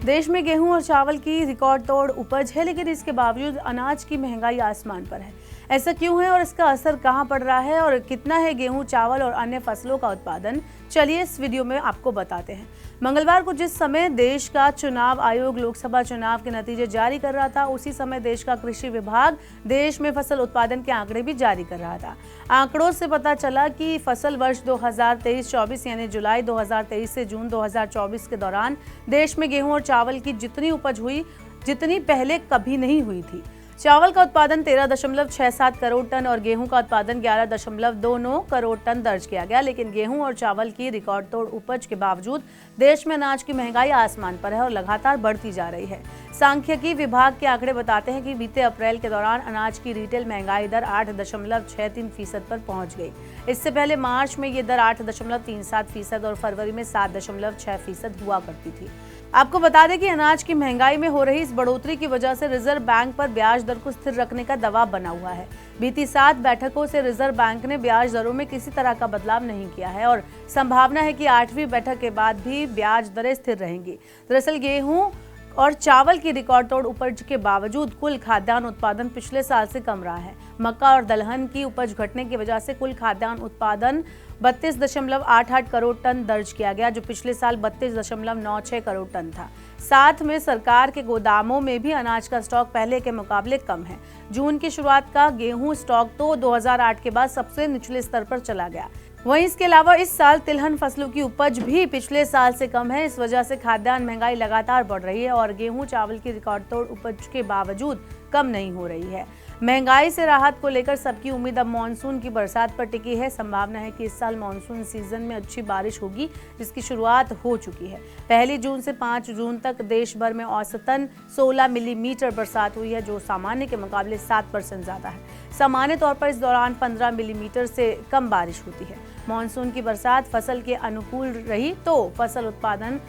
देश में गेहूं और चावल की रिकॉर्ड तोड़ उपज है, लेकिन इसके बावजूद अनाज की महंगाई आसमान पर है। ऐसा क्यों है और इसका असर कहां पड़ रहा है और कितना है गेहूं, चावल और अन्य फसलों का उत्पादन, चलिए इस वीडियो में आपको बताते हैं। मंगलवार को जिस समय देश का चुनाव आयोग लोकसभा चुनाव के नतीजे जारी कर रहा था, उसी समय देश का कृषि विभाग देश में फसल उत्पादन के आंकड़े भी जारी कर रहा था। आंकड़ों से पता चला कि फसल वर्ष 2023-24 यानी जुलाई 2023 से जून 2024 के दौरान देश में गेहूं और चावल की जितनी उपज हुई, जितनी पहले कभी नहीं हुई थी। चावल का उत्पादन 13.67 करोड़ टन और गेहूं का उत्पादन 11.29 करोड़ टन दर्ज किया गया। लेकिन गेहूं और चावल की रिकॉर्ड तोड़ उपज के बावजूद देश में अनाज की महंगाई आसमान पर है और लगातार बढ़ती जा रही है। सांख्यिकी विभाग के आंकड़े बताते हैं कि बीते अप्रैल के दौरान अनाज की रिटेल महंगाई दर 8.63% पर पहुंच गई। इससे पहले मार्च में ये दर 8.37% और फरवरी में 7.6% हुआ करती थी। आपको बता दें कि अनाज की महंगाई में हो रही इस बढ़ोतरी की वजह से रिजर्व बैंक पर ब्याज दर को स्थिर रखने का दबाव बना हुआ है। बीती 7 बैठकों से रिजर्व बैंक ने ब्याज दरों में किसी तरह का बदलाव नहीं किया है और संभावना है कि 8वीं बैठक के बाद भी ब्याज दरें स्थिर रहेंगी। दरअसल गेहूं और चावल की रिकॉर्ड तोड़ उपज के बावजूद कुल खाद्यान्न उत्पादन पिछले साल से कम रहा है। मक्का और दलहन की उपज घटने की वजह से कुल खाद्यान्न उत्पादन 32.88 करोड़ टन दर्ज किया गया, जो पिछले साल 32.96 करोड़ टन था। साथ में सरकार के गोदामों में भी अनाज का स्टॉक पहले के मुकाबले कम है। जून की शुरुआत का गेहूं स्टॉक तो 2008 के बाद सबसे निचले स्तर पर चला गया। वहीं इसके अलावा इस साल तिलहन फसलों की उपज भी पिछले साल से कम है। इस वजह से खाद्यान्न महंगाई लगातार बढ़ रही है और गेहूं चावल की रिकॉर्ड तोड़ उपज के बावजूद कम नहीं हो रही है। महंगाई से राहत को लेकर सबकी उम्मीद अब मानसून की बरसात पर टिकी है। संभावना है कि इस साल मानसून सीजन में अच्छी बारिश होगी, जिसकी शुरुआत हो चुकी है। 1 जून से 5 जून तक देश भर में औसतन 16 मिलीमीटर बरसात हुई है, जो सामान्य के मुकाबले 7% ज्यादा है। सामान्य तौर पर इस दौरान 15 मिलीमीटर से कम बारिश होती है। मानसून की बरसात फसल के अनुकूल रही तो फसल उत्पादन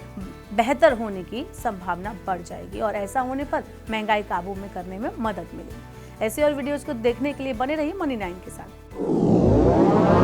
बेहतर होने की संभावना बढ़ जाएगी और ऐसा होने पर महंगाई काबू में करने में मदद मिलेगी। ऐसे और वीडियोस को देखने के लिए बने रहिए मनी 9 के साथ।